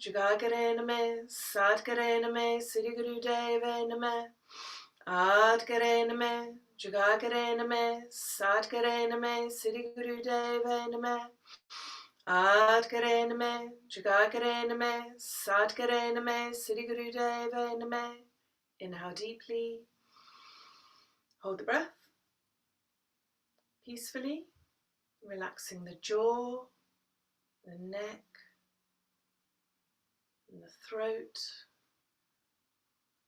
Jugagare Name, Sadgare Name, Siddhi Guru Deva Name, Adgare Name, Jugagare Name, Sadgare Name, Siddhi Guru Deva Name, Adgare Name, Jugagare Name, Sadgare Name, Siddhi Guru Deva Name. Inhale deeply, hold the breath, peacefully, relaxing the jaw, the neck, and the throat,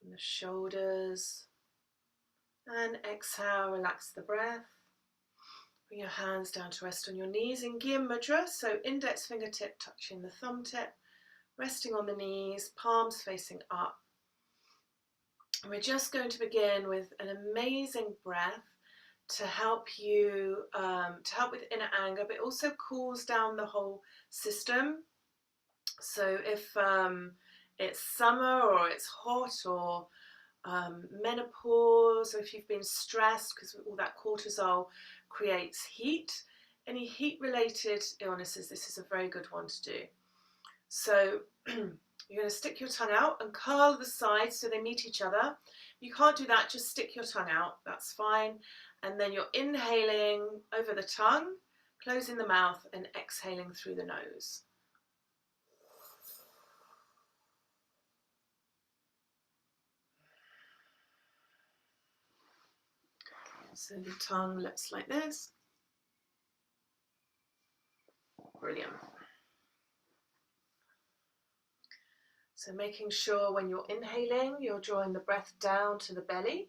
and the shoulders. And exhale, relax the breath. Bring your hands down to rest on your knees in Gyan Mudra, so index fingertip touching the thumb tip, resting on the knees, palms facing up. And we're just going to begin with an amazing breath to help you, to help with inner anger, but it also cools down the whole system. So if it's summer or it's hot or menopause, or if you've been stressed because all that cortisol creates heat, any heat related illnesses, this is a very good one to do. So you're going to stick your tongue out and curl the sides so they meet each other. You can't do that, just stick your tongue out, that's fine. And then you're inhaling over the tongue, closing the mouth, and exhaling through the nose. So the tongue looks like this. Brilliant. So making sure when you're inhaling, you're drawing the breath down to the belly.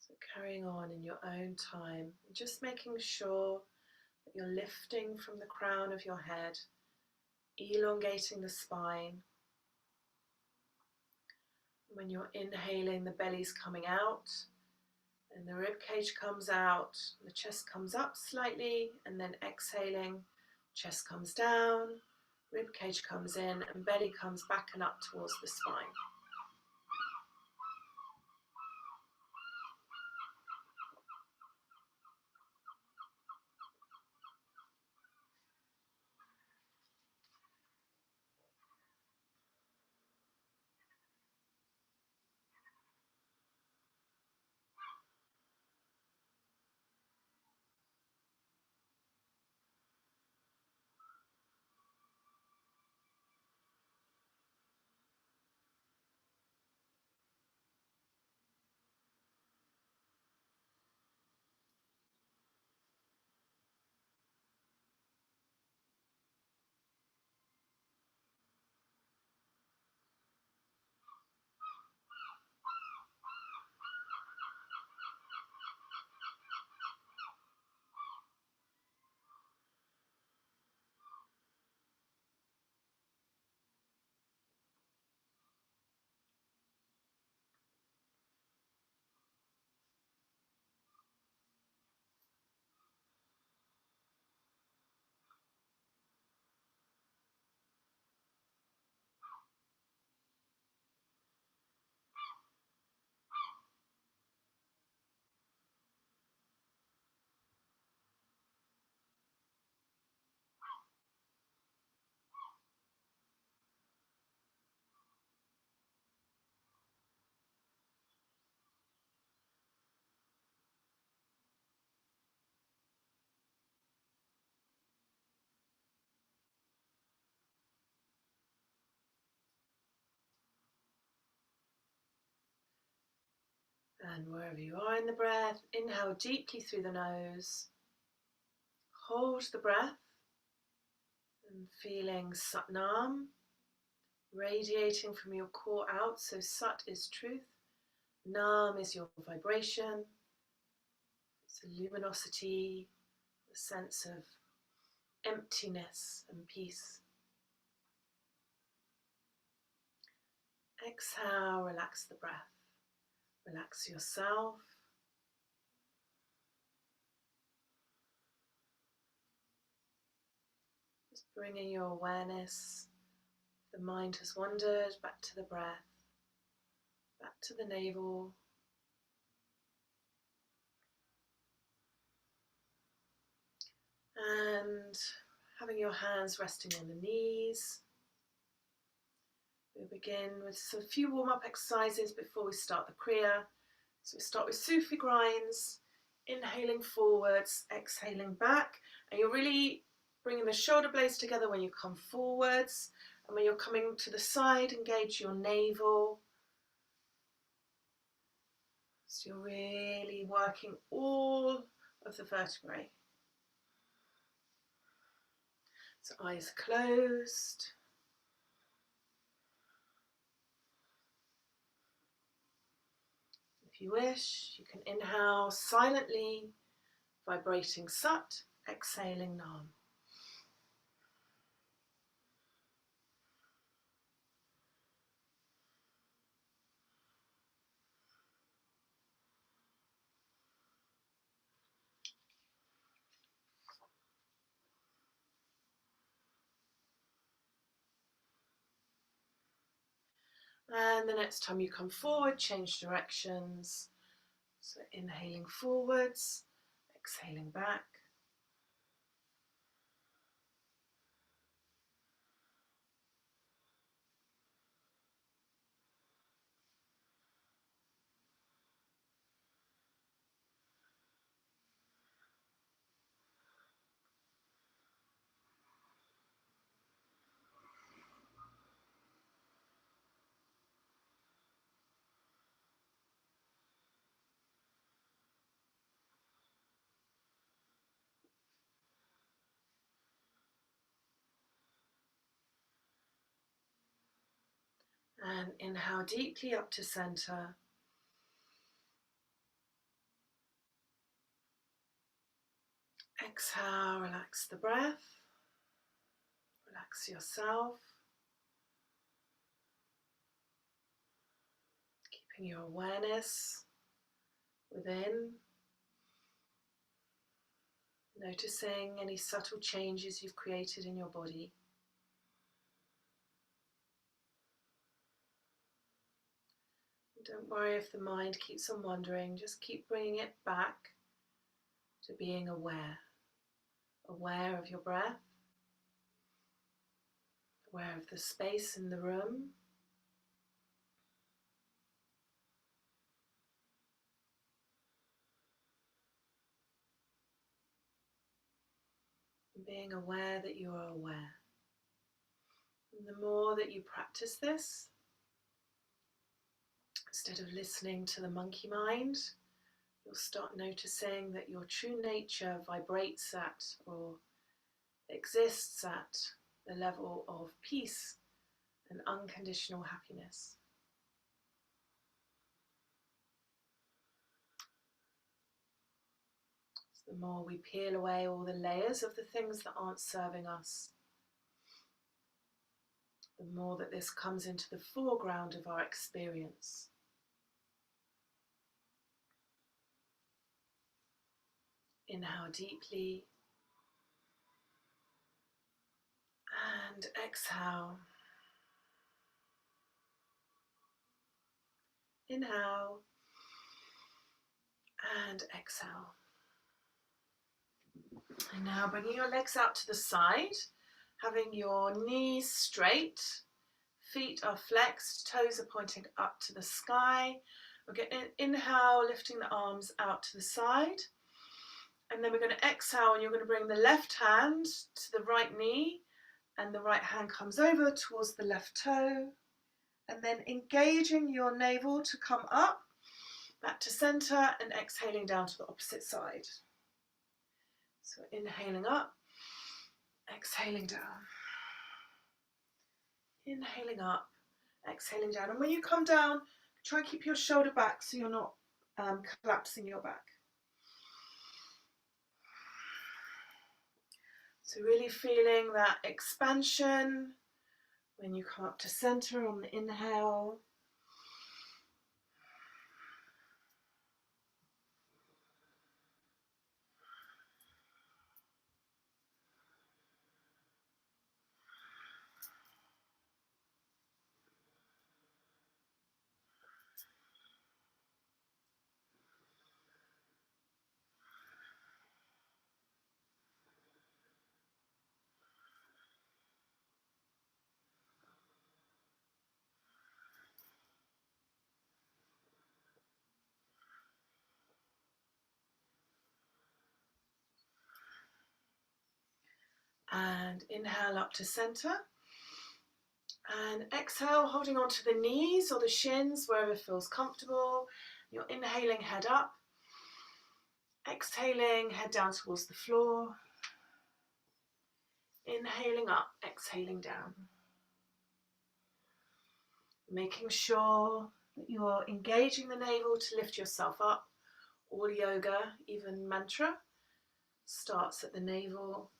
So carrying on in your own time, just making sure that you're lifting from the crown of your head, elongating the spine. When you're inhaling, the belly's coming out, and the rib cage comes out, the chest comes up slightly, and then exhaling, chest comes down, rib cage comes in, and belly comes back and up towards the spine. And wherever you are in the breath, inhale deeply through the nose, hold the breath and feeling satnam radiating from your core out. So sat is truth, nam is your vibration, it's a luminosity, a sense of emptiness and peace. Exhale, relax the breath, relax yourself. Just bringing your awareness, if the mind has wandered, back to the breath, back to the navel. And having your hands resting on the knees. We'll begin with a few warm-up exercises before we start the Kriya. So we start with Sufi grinds, inhaling forwards, exhaling back. And you're really bringing the shoulder blades together when you come forwards. And when you're coming to the side, engage your navel. So you're really working all of the vertebrae. So eyes closed. If you wish, you can inhale silently, vibrating sat, exhaling nam. And the next time you come forward, change directions. So inhaling forwards, exhaling back. And inhale deeply up to center. Exhale, relax the breath. Relax yourself. Keeping your awareness within. Noticing any subtle changes you've created in your body. Don't worry if the mind keeps on wandering, just keep bringing it back to being aware. Aware of your breath, aware of the space in the room. And being aware that you are aware. And the more that you practice this, instead of listening to the monkey mind, you'll start noticing that your true nature vibrates at or exists at the level of peace and unconditional happiness. So the more we peel away all the layers of the things that aren't serving us, the more that this comes into the foreground of our experience. Inhale deeply and exhale. Inhale and exhale. And now bringing your legs out to the side, having your knees straight, feet are flexed, toes are pointing up to the sky. We're going to inhale, lifting the arms out to the side. And then we're going to exhale, and you're going to bring the left hand to the right knee, and the right hand comes over towards the left toe. And then engaging your navel to come up, back to center, and exhaling down to the opposite side. So inhaling up, exhaling down. Inhaling up, exhaling down. And when you come down, try and keep your shoulder back so you're not collapsing your back. So really feeling that expansion when you come up to center on the inhale. And inhale up to center. And exhale, holding on to the knees or the shins, wherever feels comfortable. You're inhaling, head up. Exhaling, head down towards the floor. Inhaling up, exhaling down. Making sure that you're engaging the navel to lift yourself up. All yoga, even mantra, starts at the navel.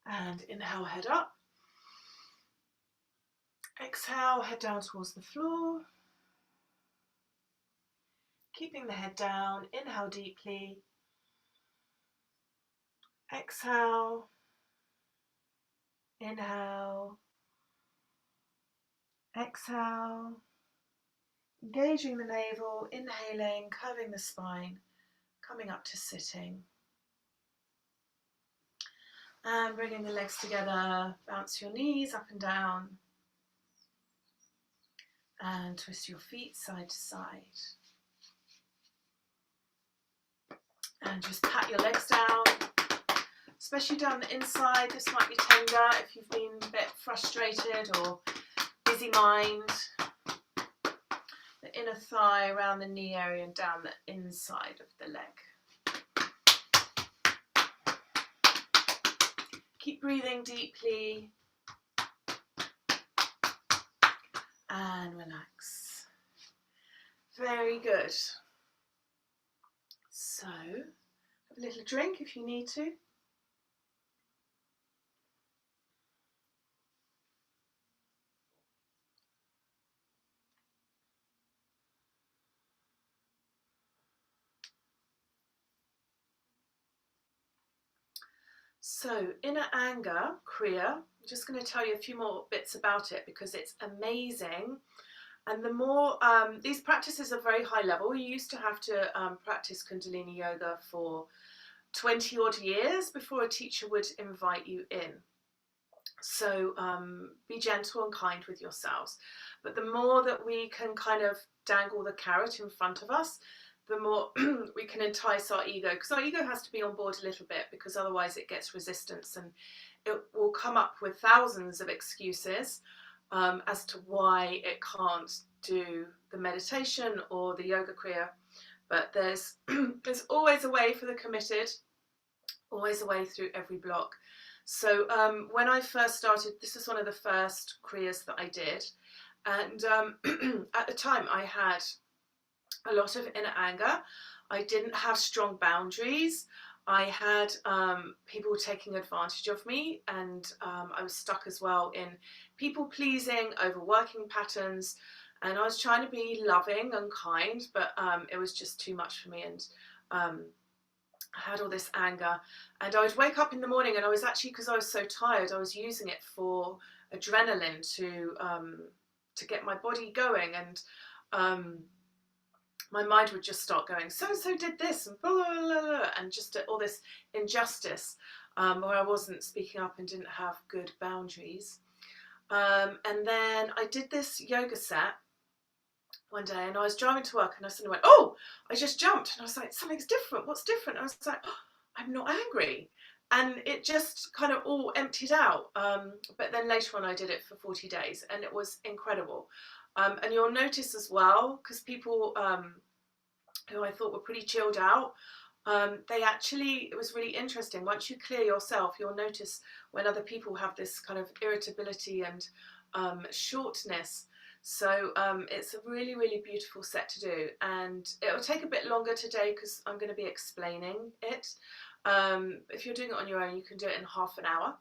And inhale, head up. Exhale, head down towards the floor. Keeping the head down, inhale deeply. Exhale. Inhale. Exhale. Engaging the navel, inhaling, curving the spine, coming up to sitting. And bringing the legs together, bounce your knees up and down. And twist your feet side to side. And just pat your legs down, especially down the inside. This might be tender if you've been a bit frustrated or busy mind. The inner thigh around the knee area and down the inside of the leg. Keep breathing deeply and relax. Very good. So, have a little drink if you need to. So, inner anger, Kriya, I'm just going to tell you a few more bits about it because it's amazing. And the more, these practices are very high level. You used to have to practice Kundalini Yoga for 20 odd years before a teacher would invite you in. So be gentle and kind with yourselves. But the more that we can kind of dangle the carrot in front of us, the more we can entice our ego, because our ego has to be on board a little bit, because otherwise it gets resistance and it will come up with thousands of excuses as to why it can't do the meditation or the yoga kriya. But there's always a way for the committed, always a way through every block. So when I first started, this was one of the first kriyas that I did, and at the time I had a lot of inner anger. I didn't have strong boundaries. I had people taking advantage of me, and I was stuck as well in people pleasing, overworking patterns, and I was trying to be loving and kind, but it was just too much for me, and I had all this anger. And I would wake up in the morning, and I was actually, because I was so tired, I was using it for adrenaline to get my body going, and my mind would just start going, so did this, and blah, blah, blah, blah, and just all this injustice. where I wasn't speaking up and didn't have good boundaries. And then I did this yoga set one day, and I was driving to work, and I suddenly went, oh, I just jumped, and I was like, something's different, what's different? I was like, oh, I'm not angry. And it just kind of all emptied out. But then later on I did it for 40 days and it was incredible. And you'll notice as well, because people who I thought were pretty chilled out, they actually, it was really interesting. Once you clear yourself, you'll notice when other people have this kind of irritability and shortness. So it's a really, really beautiful set to do. And it'll take a bit longer today because I'm going to be explaining it. If you're doing it on your own, you can do it in half an hour.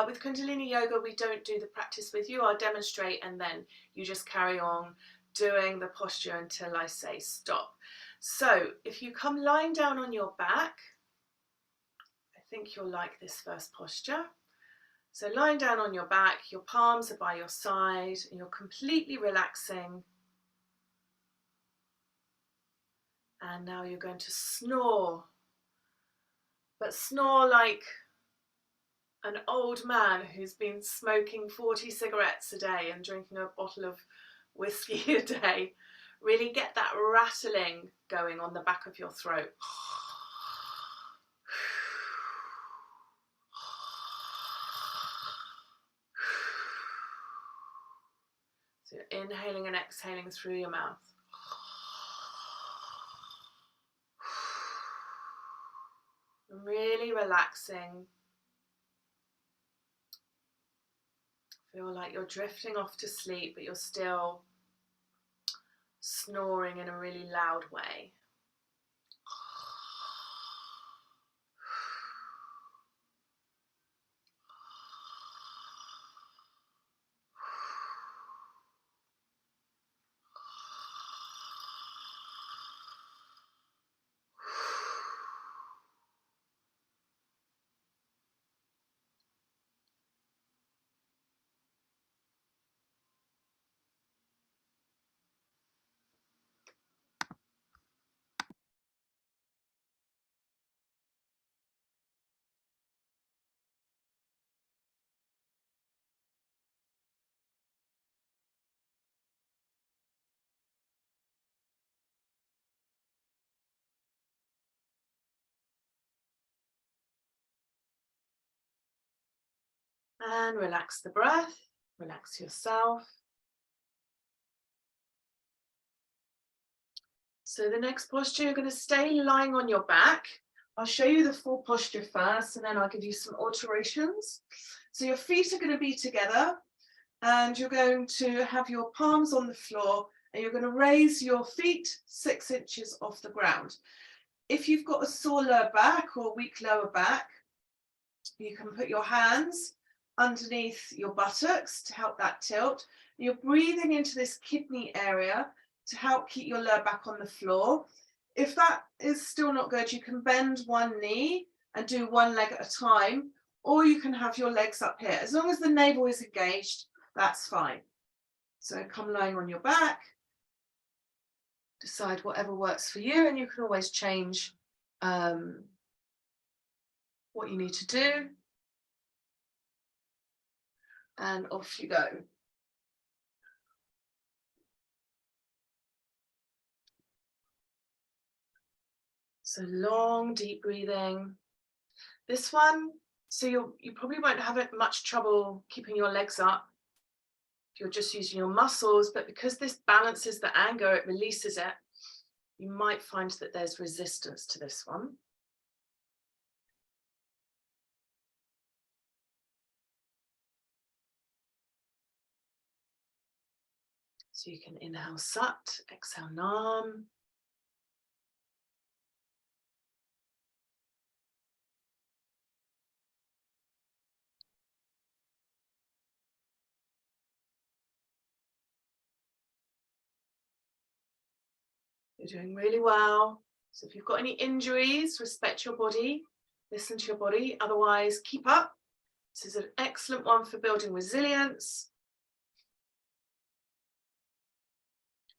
With Kundalini Yoga, we don't do the practice with you. I'll demonstrate and then you just carry on doing the posture until I say stop. So if you come lying down on your back, I think you'll like this first posture. So lying down on your back, your palms are by your side and you're completely relaxing. And now you're going to snore, but snore like an old man who's been smoking 40 cigarettes a day and drinking a bottle of whiskey a day. Really get that rattling going on the back of your throat. So you're inhaling and exhaling through your mouth. And really relaxing. Feel like you're drifting off to sleep, but you're still snoring in a really loud way. And relax the breath, relax yourself. So the next posture, you're going to stay lying on your back. I'll show you the full posture first, and then I'll give you some alterations. So your feet are going to be together, and you're going to have your palms on the floor, and you're going to raise your feet 6 inches off the ground. If you've got a sore lower back or weak lower back, you can put your hands underneath your buttocks to help that tilt. You're breathing into this kidney area to help keep your lower back on the floor. If that is still not good, you can bend one knee and do one leg at a time, or you can have your legs up here. As long as the navel is engaged, that's fine. So come lying on your back, decide whatever works for you, and you can always change what you need to do. And off you go. So long, deep breathing. This one, so you probably won't have much trouble keeping your legs up. You're just using your muscles, but because this balances the anger, it releases it. You might find that there's resistance to this one. So you can inhale Sat, exhale Nam. You're doing really well. So if you've got any injuries, respect your body, listen to your body. Otherwise, keep up. This is an excellent one for building resilience.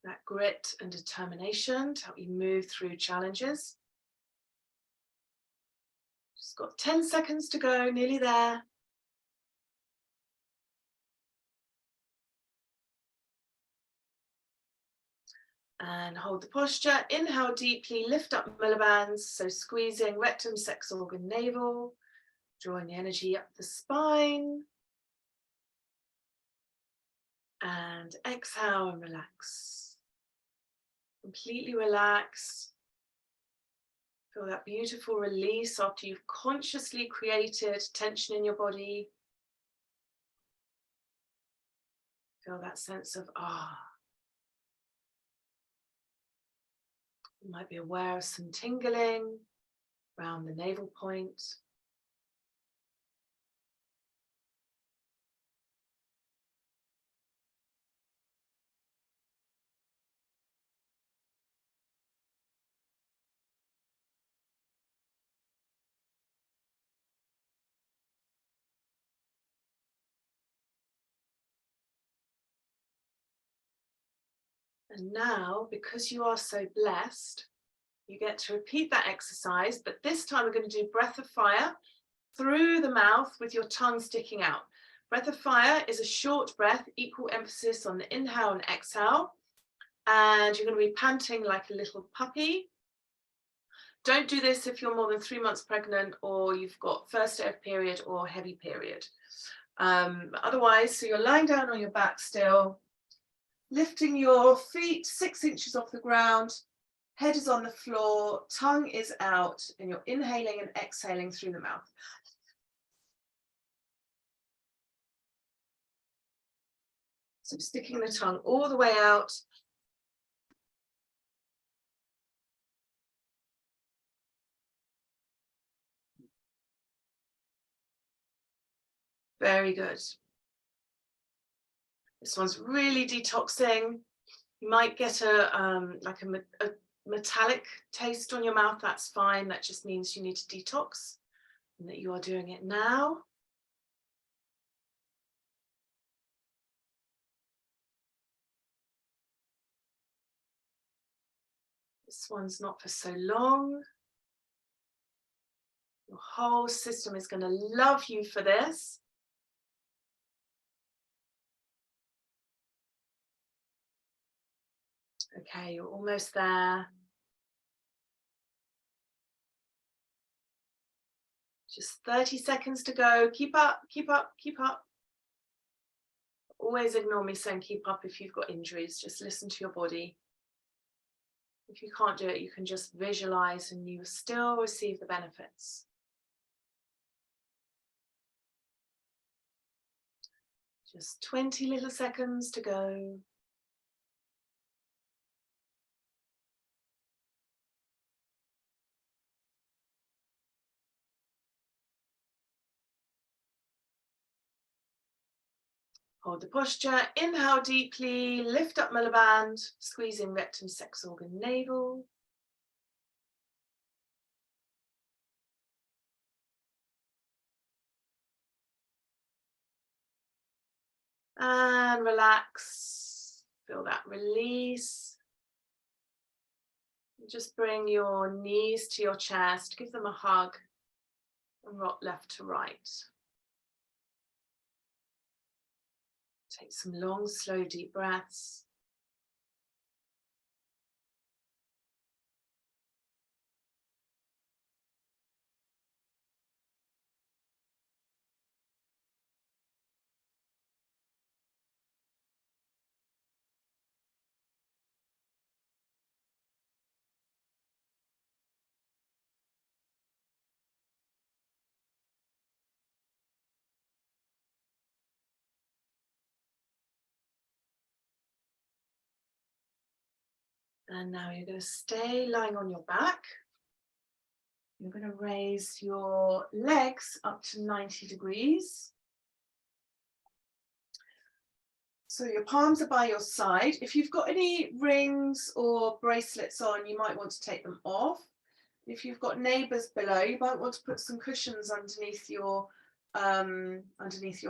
That grit and determination to help you move through challenges. Just got 10 seconds to go, nearly there. And hold the posture. Inhale deeply, lift up millibands. So squeezing rectum, sex organ, navel. Drawing the energy up the spine. And exhale and relax. Completely relax. Feel that beautiful release after you've consciously created tension in your body. Feel that sense of You might be aware of some tingling around the navel point. And now, because you are so blessed, you get to repeat that exercise, but this time we're going to do breath of fire through the mouth with your tongue sticking out. Breath of fire is a short breath, equal emphasis on the inhale and exhale. And you're going to be panting like a little puppy. Don't do this if you're more than 3 months pregnant or you've got first day of period or heavy period. Otherwise, so you're lying down on your back still, lifting your feet 6 inches off the ground, head is on the floor, tongue is out, and you're inhaling and exhaling through the mouth. So sticking the tongue all the way out. Very good. This one's really detoxing. You might get a metallic taste on your mouth. That's fine. That just means you need to detox and that you are doing it now. This one's not for so long. Your whole system is going to love you for this. Okay, you're almost there. Just 30 seconds to go. Keep up, keep up, keep up. Always ignore me saying keep up if you've got injuries. Just listen to your body. If you can't do it, you can just visualize and you will still receive the benefits. Just 20 little seconds to go. Hold the posture, inhale deeply, lift up milliband, squeezing rectum, sex organ, navel. And relax, feel that release. Just bring your knees to your chest, give them a hug, and rock left to right. Take some long, slow, deep breaths. And now you're going to stay lying on your back. You're going to raise your legs up to 90 degrees. So your palms are by your side. If you've got any rings or bracelets on, you might want to take them off. If you've got neighbours below, you might want to put some cushions underneath your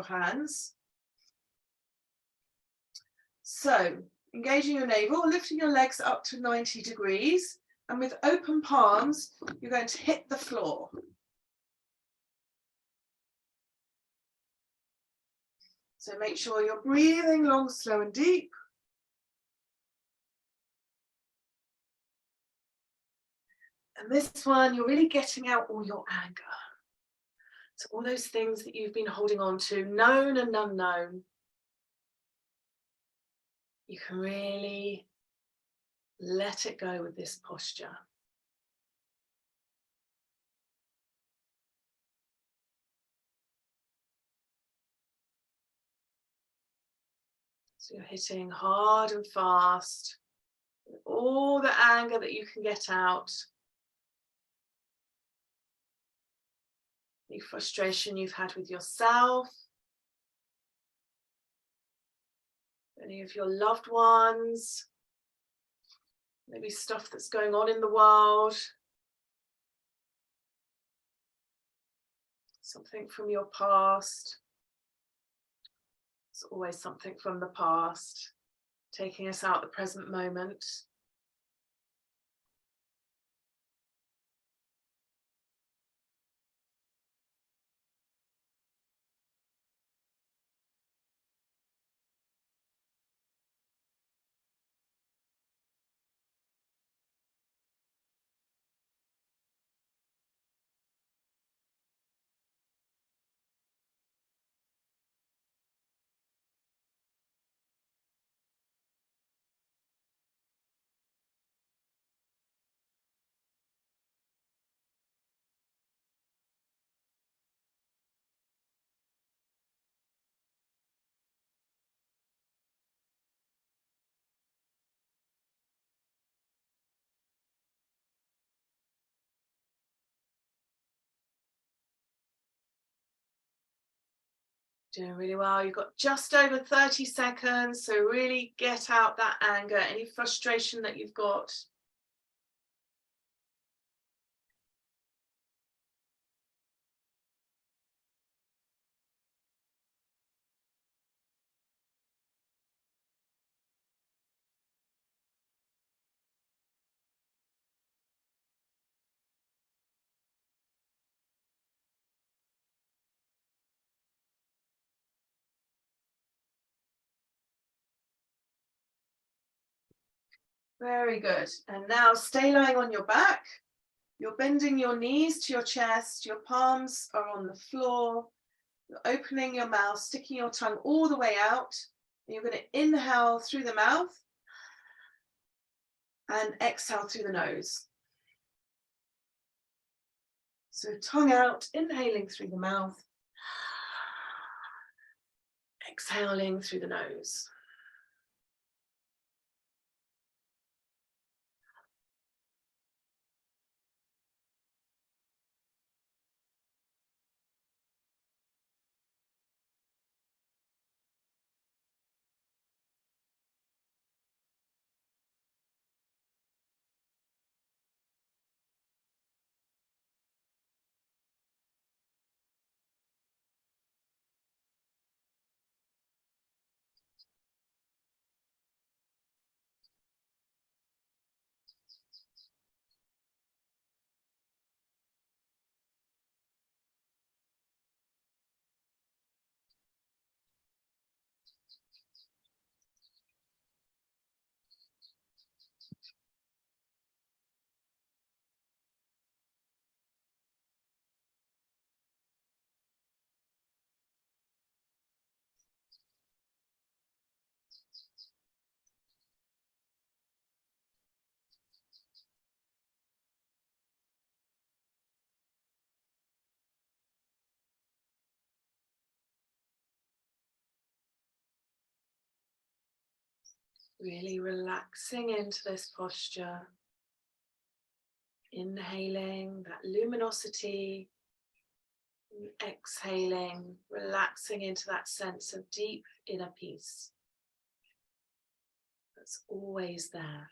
hands. So engaging your navel, lifting your legs up to 90 degrees, and with open palms, you're going to hit the floor. So make sure you're breathing long, slow and deep. And this one, you're really getting out all your anger. So all those things that you've been holding on to, known and unknown, you can really let it go with this posture. So you're hitting hard and fast, with all the anger that you can get out, any frustration you've had with yourself, any of your loved ones, maybe stuff that's going on in the world, something from your past. It's always something from the past, taking us out the present moment. Doing really well. You've got just over 30 seconds, so really get out that anger, any frustration that you've got. Very good. And now stay lying on your back. You're bending your knees to your chest, your palms are on the floor. You're opening your mouth, sticking your tongue all the way out. And you're going to inhale through the mouth and exhale through the nose. So tongue out, inhaling through the mouth, exhaling through the nose. Really relaxing into this posture. Inhaling that luminosity, exhaling, relaxing into that sense of deep inner peace that's always there.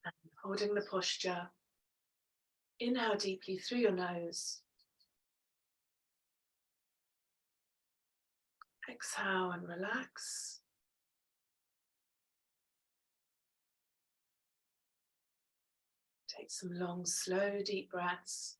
And holding the posture. Inhale deeply through your nose. Exhale and relax. Take some long, slow, deep breaths.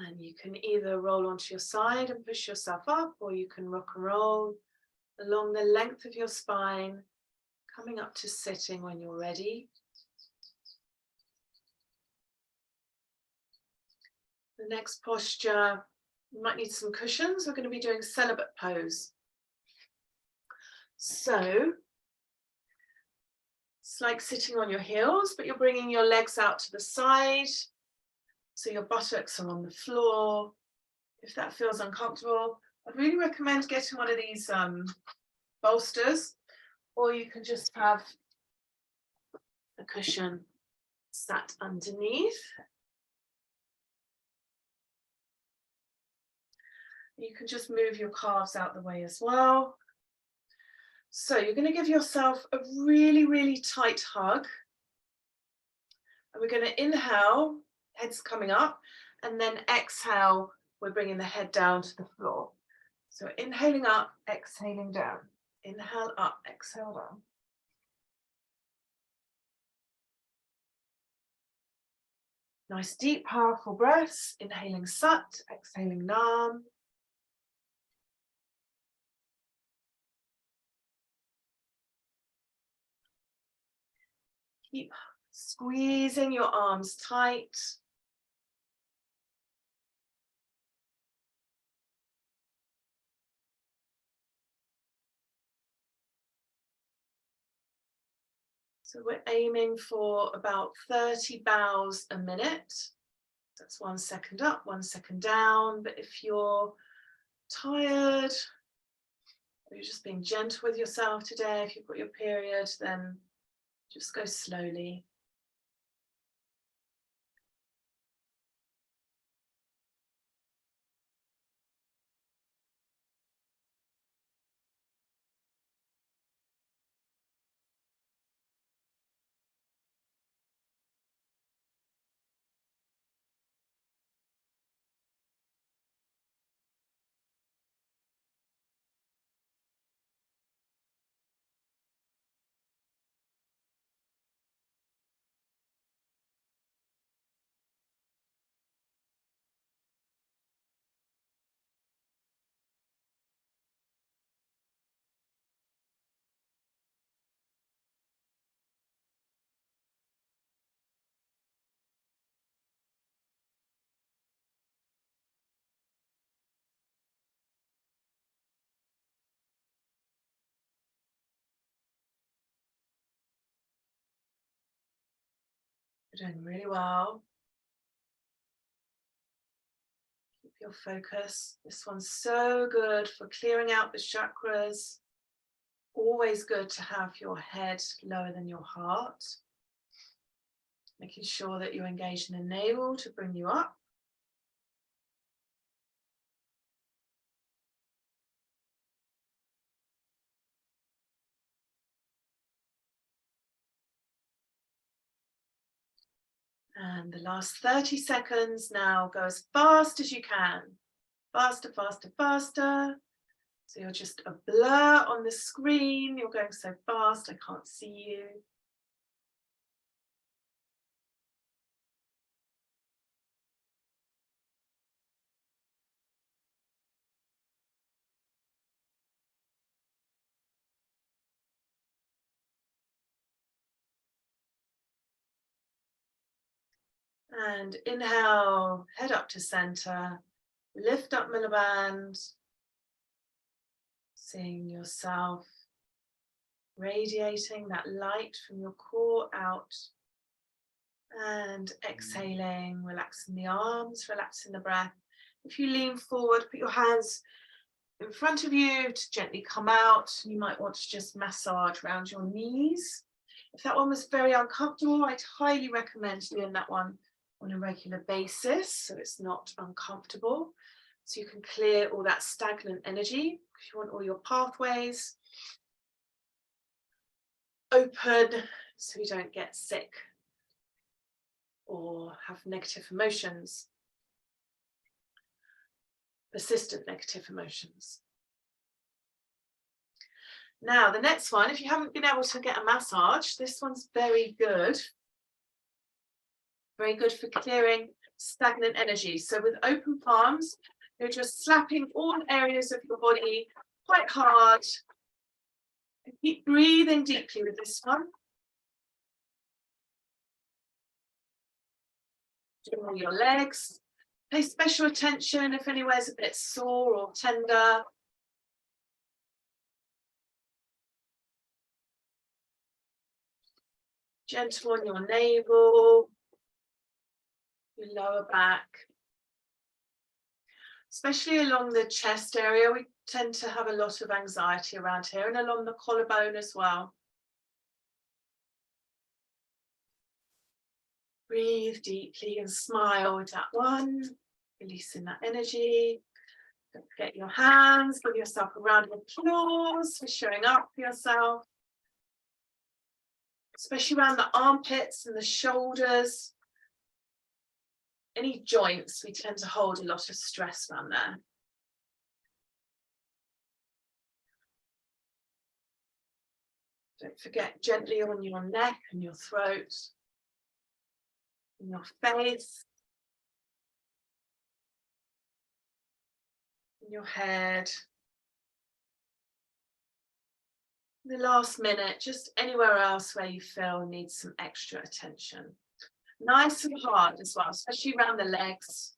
And you can either roll onto your side and push yourself up, or you can rock and roll along the length of your spine, coming up to sitting when you're ready. The next posture, you might need some cushions. We're going to be doing celibate pose. So it's like sitting on your heels, but you're bringing your legs out to the side. So your buttocks are on the floor. If that feels uncomfortable, I'd really recommend getting one of these bolsters, or you can just have a cushion sat underneath. You can just move your calves out the way as well. So you're going to give yourself a really, really tight hug. And we're going to inhale, head's coming up, and then exhale, we're bringing the head down to the floor. So inhaling up, exhaling down. Inhale up, exhale down. Nice, deep, powerful breaths. Inhaling Sat, exhaling Nam. Keep squeezing your arms tight. So we're aiming for about 30 bows a minute. That's 1 second up, 1 second down. But if you're tired, or you're just being gentle with yourself today, if you've got your period, then just go slowly. You're doing really well. Keep your focus. This one's so good for clearing out the chakras. Always good to have your head lower than your heart. Making sure that you engage in the navel to bring you up. And the last 30 seconds now, go as fast as you can. Faster, faster, faster. So you're just a blur on the screen. You're going so fast, I can't see you. And inhale, head up to center. Lift up Mula Band. Seeing yourself radiating that light from your core out. And exhaling, relaxing the arms, relaxing the breath. If you lean forward, put your hands in front of you to gently come out. You might want to just massage around your knees. If that one was very uncomfortable, I'd highly recommend doing that one on a regular basis so it's not uncomfortable. So you can clear all that stagnant energy. If you want all your pathways open so you don't get sick or have negative emotions, persistent negative emotions. Now, the next one, if you haven't been able to get a massage, this one's very good. Very good for clearing stagnant energy. So with open palms, you're just slapping all areas of your body quite hard. And keep breathing deeply with this one. Doing all your legs. Pay special attention if anywhere's a bit sore or tender. Gentle on your navel, your lower back. Especially along the chest area, we tend to have a lot of anxiety around here, and along the collarbone as well. Breathe deeply and smile with that one, releasing that energy. Don't forget your hands, give yourself a round of applause for showing up for yourself. Especially around the armpits and the shoulders. Any joints, we tend to hold a lot of stress around there. Don't forget gently on your neck and your throat, and your face, and your head. In the last minute, just anywhere else where you feel needs some extra attention. Nice and hard as well, especially around the legs.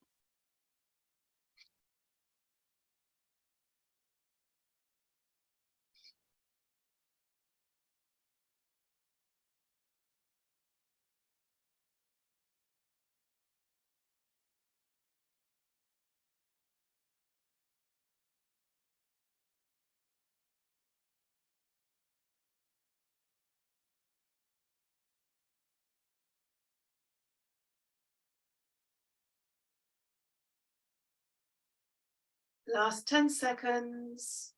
Last 10 seconds.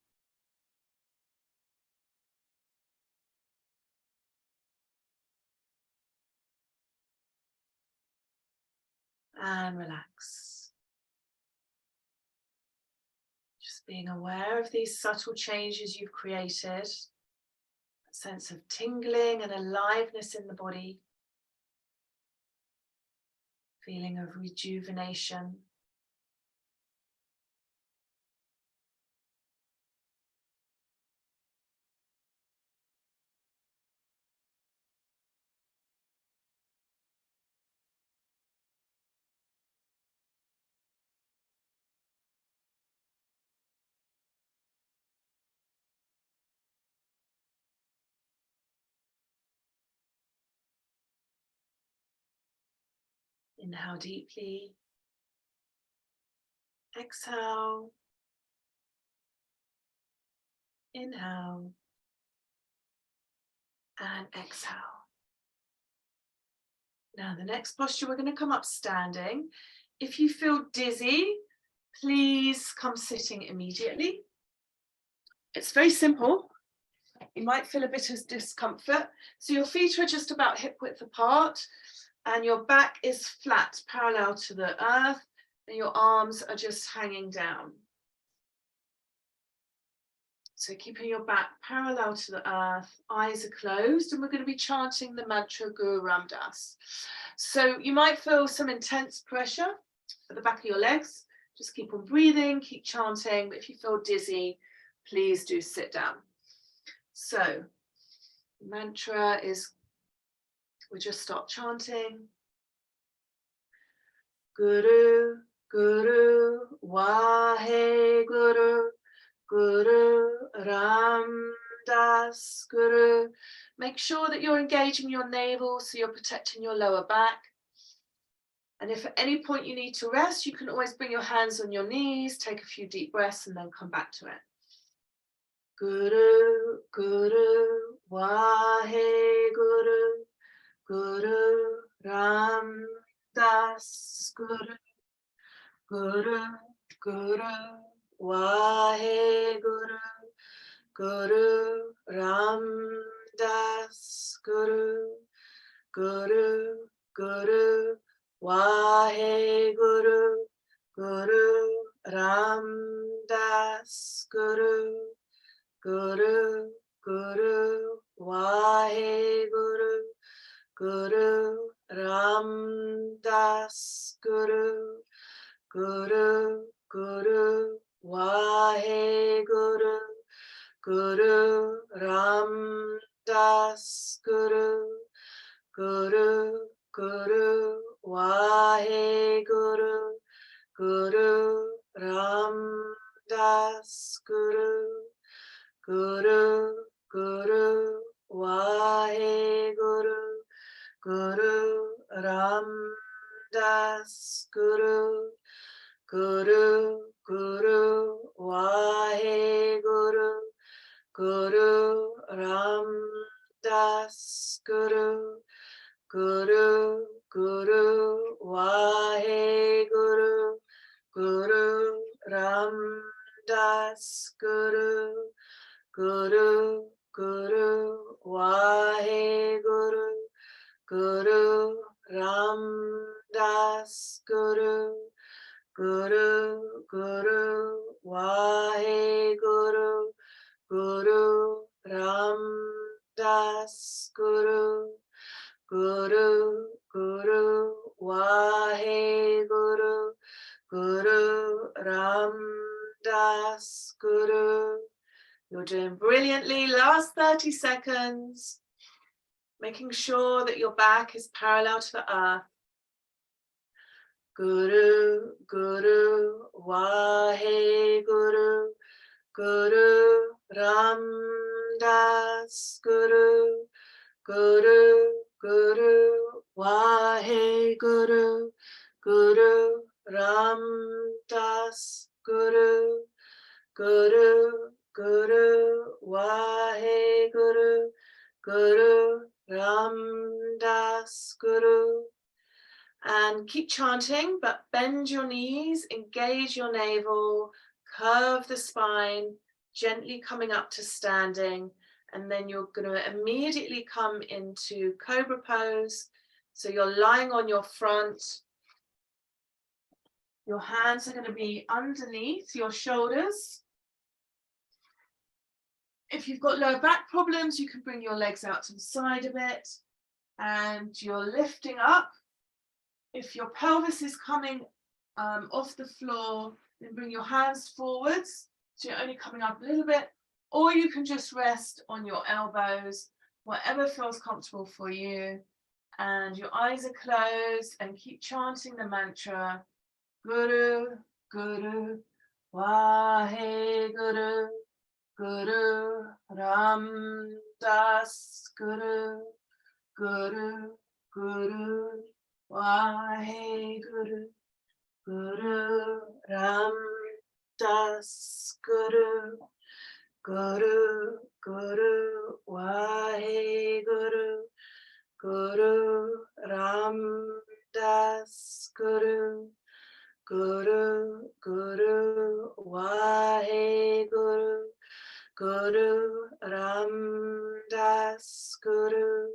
And relax. Just being aware of these subtle changes you've created. A sense of tingling and aliveness in the body. Feeling of rejuvenation. Inhale deeply. Exhale. Inhale. And exhale. Now the next posture, we're going to come up standing. If you feel dizzy, please come sitting immediately. It's very simple. You might feel a bit of discomfort. So your feet are just about hip width apart and your back is flat, parallel to the earth, and your arms are just hanging down. So keeping your back parallel to the earth, eyes are closed, and we're going to be chanting the mantra Guru Ram Das. So you might feel some intense pressure at the back of your legs. Just keep on breathing, keep chanting, but if you feel dizzy, please do sit down. So the mantra is, we just start chanting. Guru, Guru, Wahe Guru, Guru Ram Das Guru. Make sure that you're engaging your navel so you're protecting your lower back. And if at any point you need to rest, you can always bring your hands on your knees, take a few deep breaths, and then come back to it. Guru, Guru, Wahe Guru, Guru Ram Das, Guru, Guru, Guru, Wahe Guru, Guru Ram Das, Guru, Guru, Guru, Wahe Guru, Guru Ram Das, Guru, Guru, Guru, Wahe Guru, Guru Ram Das, Guru, Guru, Guru, Wahe Guru, Guru Ram Das, Guru, Guru, Guru, Wahe Guru, Guru Ram Das, Guru, Guru, Guru, Wahe Guru, Guru Ram Das, Guru, Guru, Guru, Wahe Guru, Guru Ram Das, Guru, Guru, Guru, Wahe Guru, Guru Ram Das, Guru, Guru, Guru, Wahe Guru, Guru Ram Das, Guru, Guru, Guru, Wahe Guru, Guru Ram Das, Guru, Guru, Guru, Wahe Guru, Guru Ram Das, Guru. You're doing brilliantly. Last 30 seconds. Making sure that your back is parallel to the earth. Guru, Guru, Wahe Guru, Guru Ram Das, Guru, Guru, Guru, Wahe Guru, Guru Ram Das, Guru, Guru, Guru, Wahe Guru, Guru Ram Das, Guru. And keep chanting, but bend your knees, engage your navel, curve the spine, gently coming up to standing. And then you're going to immediately come into cobra pose. So you're lying on your front. Your hands are going to be underneath your shoulders. If you've got lower back problems, you can bring your legs out to the side a bit. And you're lifting up. If your pelvis is coming off the floor, then bring your hands forwards. So you're only coming up a little bit. Or you can just rest on your elbows, whatever feels comfortable for you. And your eyes are closed and keep chanting the mantra. Guru, Guru, Wahe Guru, Guru Ram Das, Guru, Guru, Guru, Wahe Guru, Guru Ram Das, Guru, Guru, Guru, Wahe Guru, Guru Ram Das, Guru, Guru, Guru, Wahe Guru, Guru Ram Das, Guru,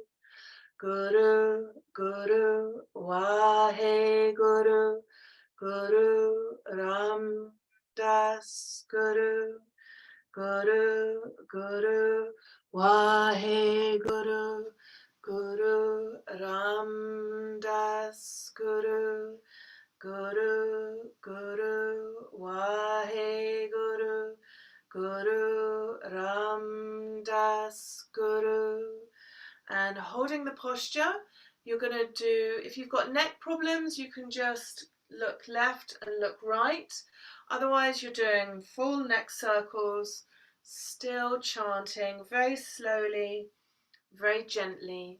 Guru, Guru, Wahe Guru, Guru Ram Das, Guru, Guru, Guru, Wahe Guru, Guru Ram Das, Guru, Guru, Guru, Wahe Guru, Guru Ram Das, Guru. And holding the posture, you're going to do, if you've got neck problems, you can just look left and look right. Otherwise, you're doing full neck circles, still chanting very slowly, very gently.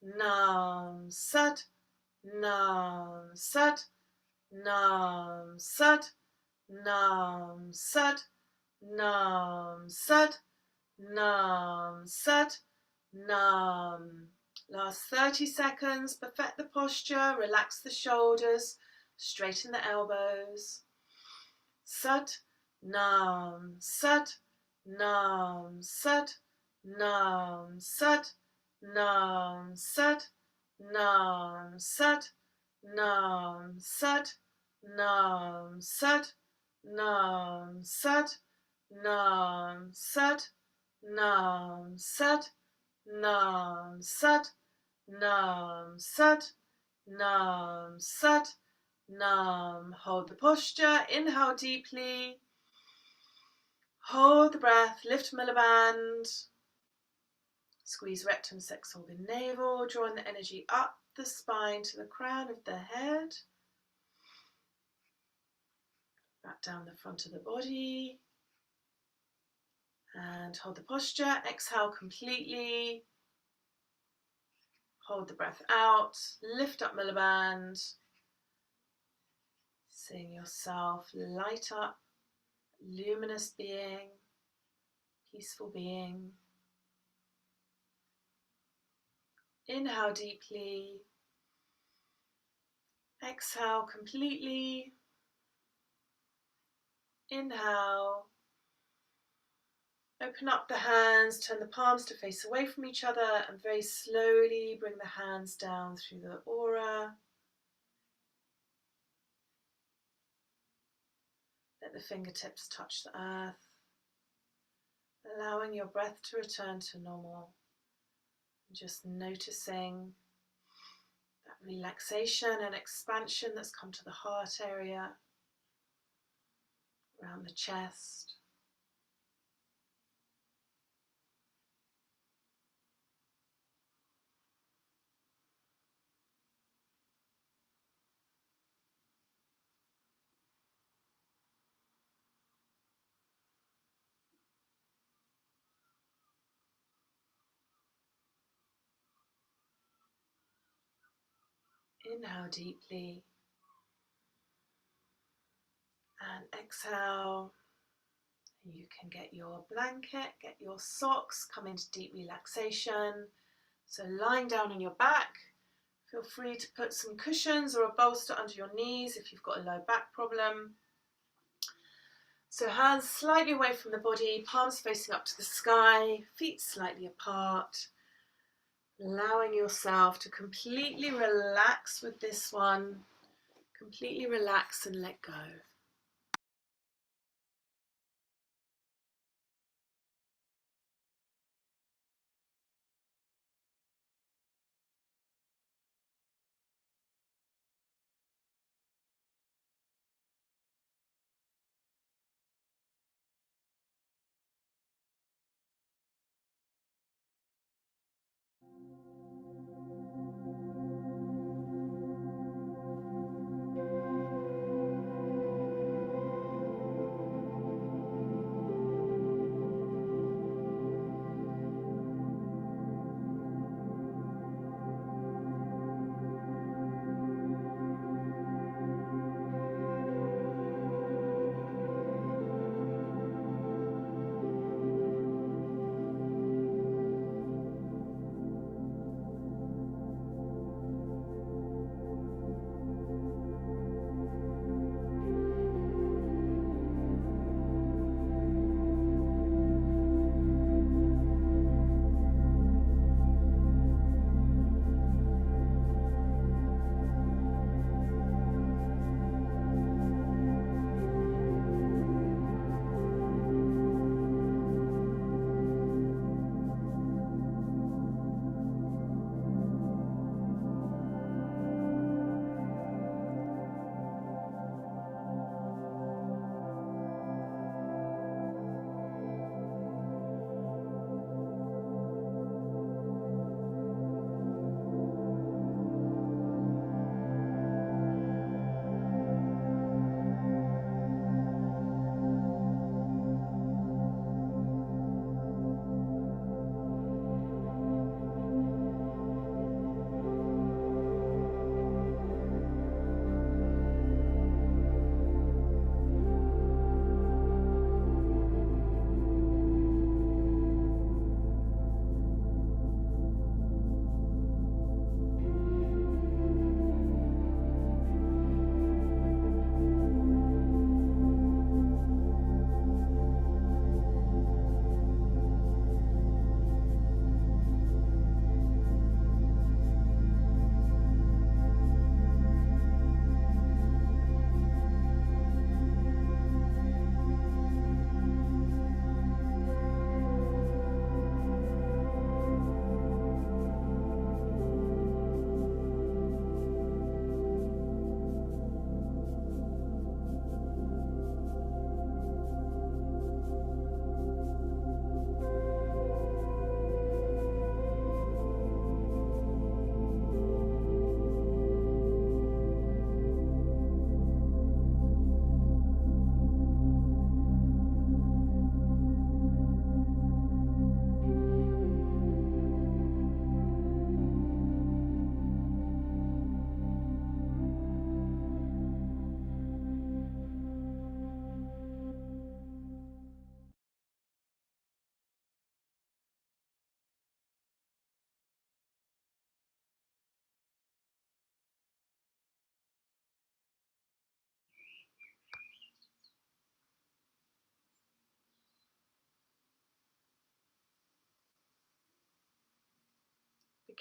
Nam Sat, Nam Sat, Nam Sat, Nam Sat, Nam Sat, Nam Sat, Nam. Last 30 seconds, perfect the posture, relax the shoulders, straighten the elbows. Sat, Nam, Sat, Nam, Sat, Nam, Sat, Nam, Sat, Nam, Sat, Nam, Sat, Nam, Sat, Nam, Sat, Nam, Sat, Nam, Sat, Nam, Sat, Nam, Sat, Nam, Sat, Nam. Hold the posture, inhale deeply, hold the breath, lift Milliband, squeeze rectum, sex organ, navel, drawing the energy up the spine to the crown of the head, back down the front of the body, and hold the posture, exhale completely, hold the breath out, lift up Milliband, seeing yourself light up, luminous being, peaceful being. Inhale deeply, exhale completely, inhale, open up the hands, turn the palms to face away from each other and very slowly bring the hands down through the aura. Let the fingertips touch the earth, allowing your breath to return to normal. Just noticing that relaxation and expansion that's come to the heart area, around the chest. Inhale deeply and exhale. You can get your blanket, get your socks, come into deep relaxation. So lying down on your back, feel free to put some cushions or a bolster under your knees if you've got a low back problem. So hands slightly away from the body, palms facing up to the sky, feet slightly apart. Allowing yourself to completely relax with this one. Completely relax and let go.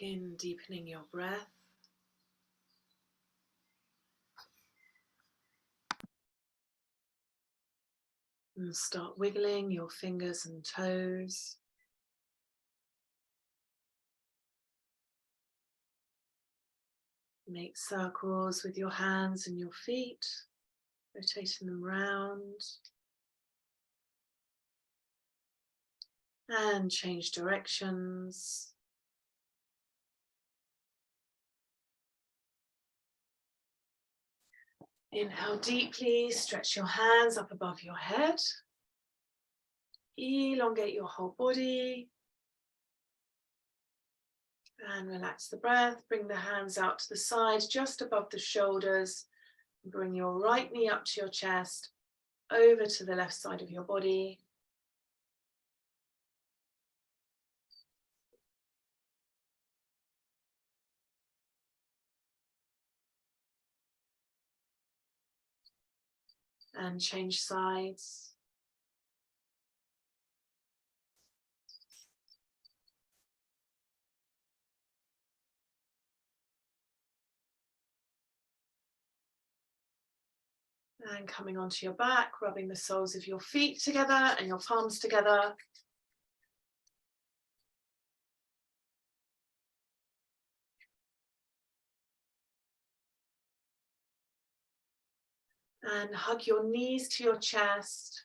Begin deepening your breath. And start wiggling your fingers and toes. Make circles with your hands and your feet, rotating them round. And change directions. Inhale deeply, stretch your hands up above your head. Elongate your whole body. And relax the breath. Bring the hands out to the side, just above the shoulders. Bring your right knee up to your chest, over to the left side of your body. And change sides. And coming onto your back, rubbing the soles of your feet together and your palms together. And hug your knees to your chest.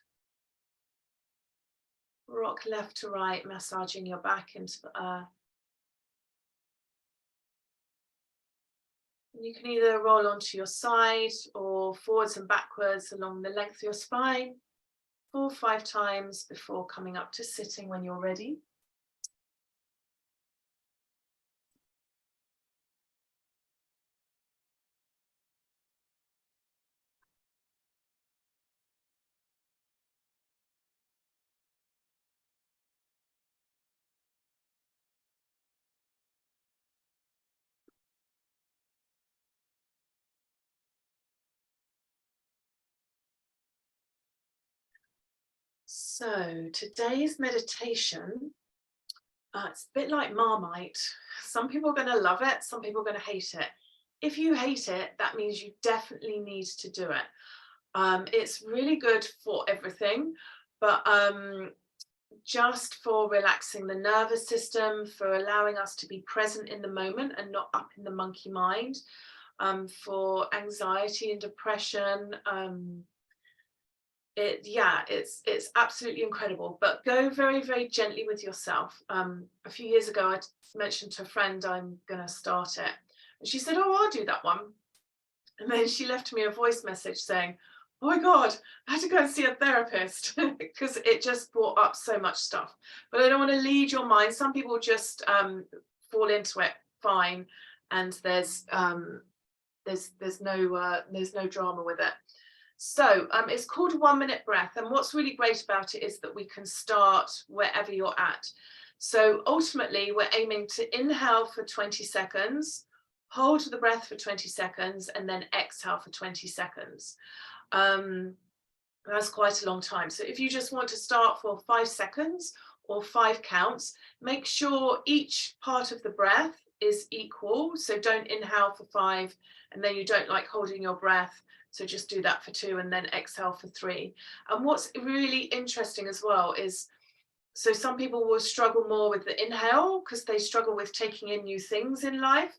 Rock left to right, massaging your back into the earth. You can either roll onto your side or forwards and backwards along the length of your spine 4 or 5 times before coming up to sitting when you're ready. So today's meditation, it's a bit like Marmite. Some people are going to love it, some people are going to hate it. If you hate it, that means you definitely need to do it. It's really good for everything, but just for relaxing the nervous system, for allowing us to be present in the moment and not up in the monkey mind, for anxiety and depression. It's absolutely incredible, but go very, very gently with yourself. A few years ago, I mentioned to a friend I'm going to start it, and she said, "Oh, I'll do that one." And then she left me a voice message saying, "Oh my God, I had to go and see a therapist," because it just brought up so much stuff. But I don't want to lead your mind. Some people just fall into it fine, and there's no drama with it. So it's called 1 minute breath. And what's really great about it is that we can start wherever you're at. So ultimately, we're aiming to inhale for 20 seconds, hold the breath for 20 seconds, and then exhale for 20 seconds. That's quite a long time. So if you just want to start for 5 seconds or 5 counts, make sure each part of the breath is equal. So don't inhale for 5 and then you don't like holding your breath. So just do that for 2 and then exhale for 3. And what's really interesting as well is, so some people will struggle more with the inhale because they struggle with taking in new things in life.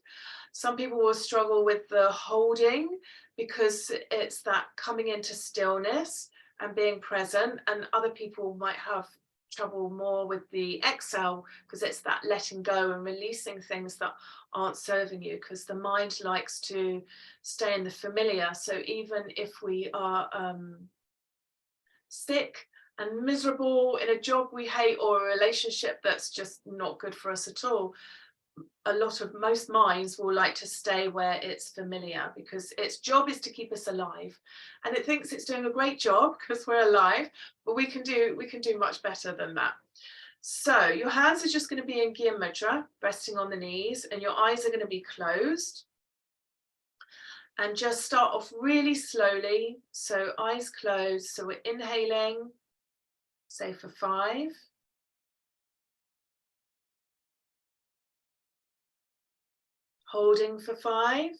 Some people will struggle with the holding because it's that coming into stillness and being present. And other people might have trouble more with the exhale because it's that letting go and releasing things that aren't serving you, because the mind likes to stay in the familiar. So even if we are sick and miserable in a job we hate or a relationship that's just not good for us at all, most minds will like to stay where it's familiar, because its job is to keep us alive, and it thinks it's doing a great job because we're alive, but we can do much better than that. So your hands are just going to be in Gyan Mudra, resting on the knees, and your eyes are going to be closed. And just start off really slowly. So eyes closed. So we're inhaling, say for 5. Holding for 5.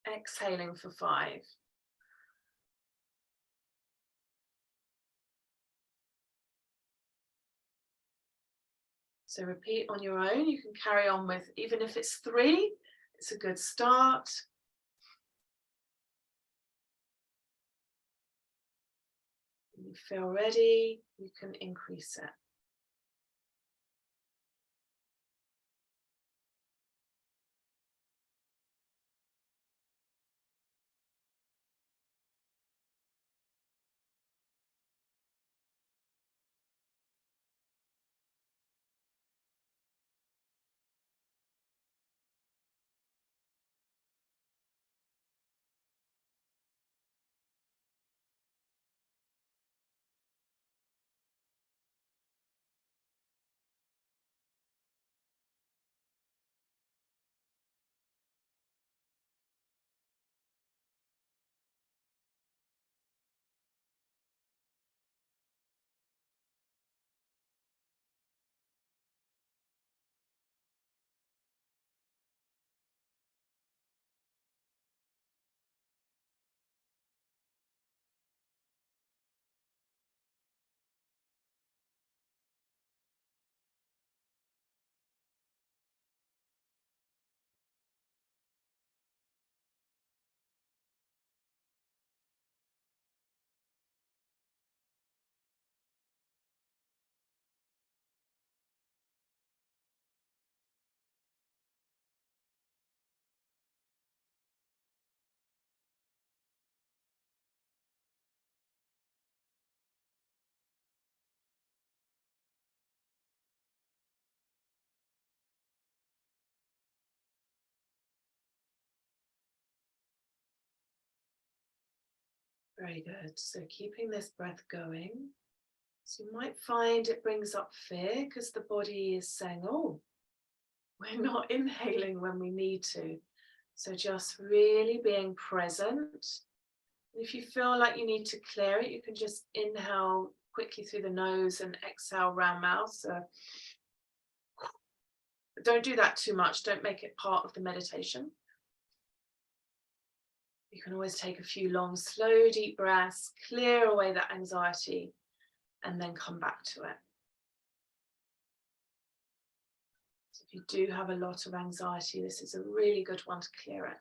Exhaling for 5. So repeat on your own. You can carry on with, even if it's 3, it's a good start. When you feel ready, you can increase it. Very good. So keeping this breath going. So you might find it brings up fear because the body is saying, oh, we're not inhaling when we need to. So just really being present. If you feel like you need to clear it, you can just inhale quickly through the nose and exhale round mouth. So don't do that too much. Don't make it part of the meditation. You can always take a few long, slow, deep breaths, clear away that anxiety, and then come back to it. So if you do have a lot of anxiety, this is a really good one to clear it.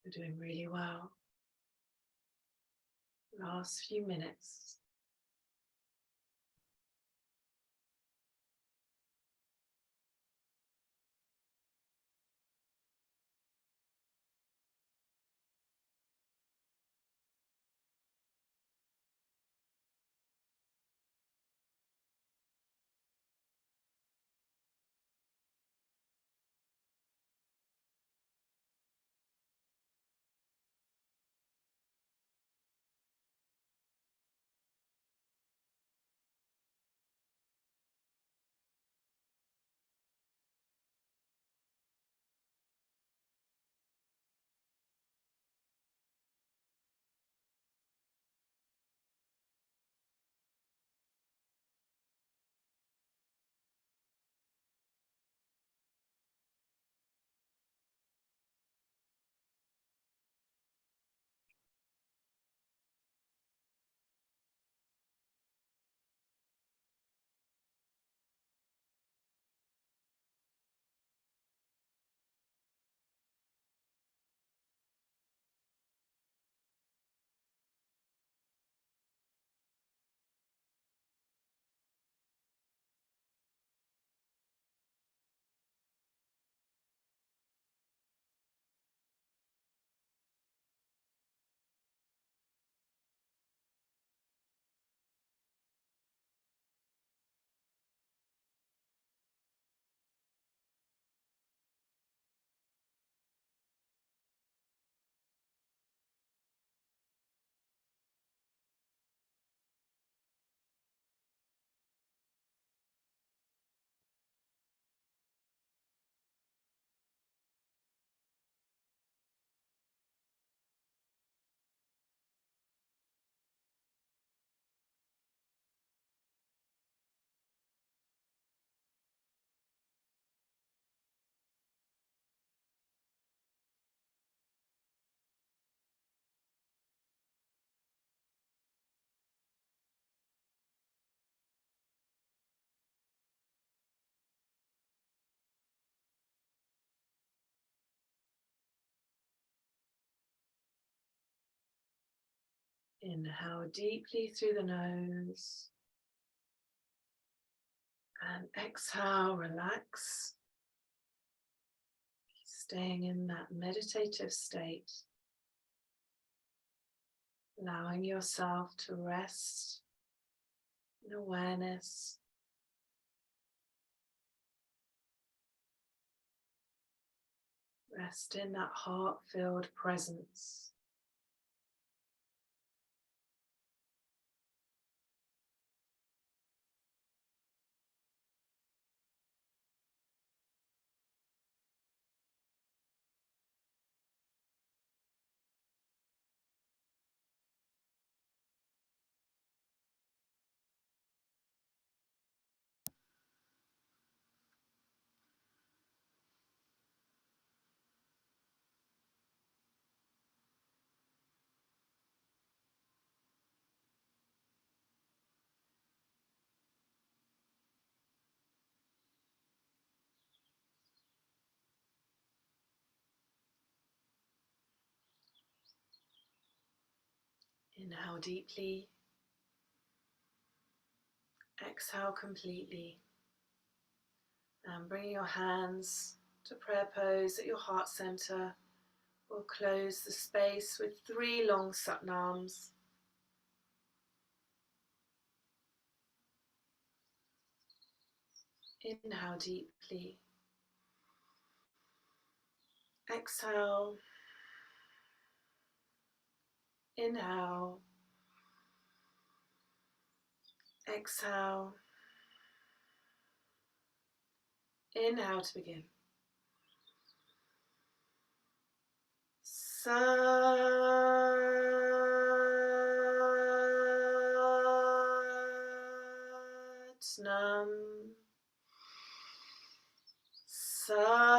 You're doing really well. Last few minutes. Inhale deeply through the nose and exhale, relax, staying in that meditative state, allowing yourself to rest in awareness, rest in that heart-filled presence. Inhale deeply, exhale completely, and bring your hands to prayer pose at your heart center. We'll close the space with 3 long satnams. Inhale deeply, exhale, inhale, exhale, inhale to begin. Satnam, Satnam,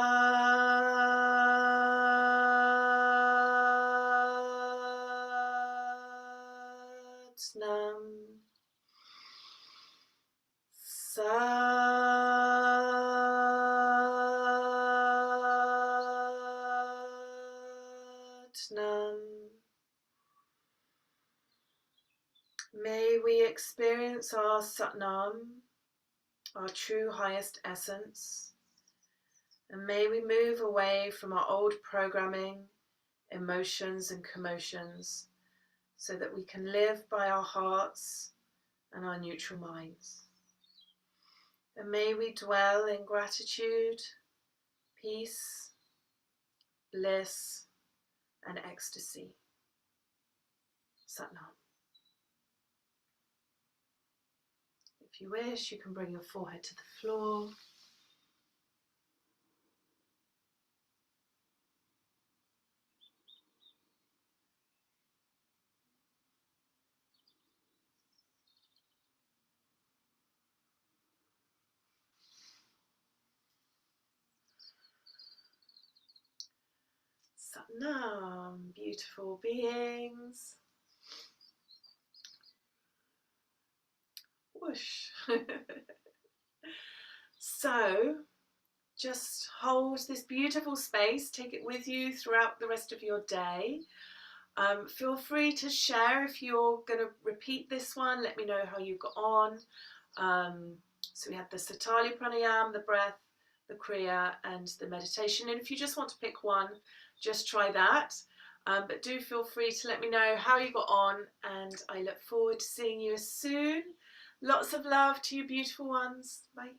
we experience our satnam, our true highest essence, and may we move away from our old programming, emotions and commotions, so that we can live by our hearts and our neutral minds. And may we dwell in gratitude, peace, bliss, and ecstasy. Satnam. If you wish, you can bring your forehead to the floor. Satnam, beautiful beings. Whoosh. So, just hold this beautiful space, take it with you throughout the rest of your day. Feel free to share if you're going to repeat this one. Let me know how you got on. So we had the Satali Pranayam, the breath, the Kriya, and the meditation. And if you just want to pick one, just try that. But do feel free to let me know how you got on, and I look forward to seeing you soon. Lots of love to you beautiful ones. Bye.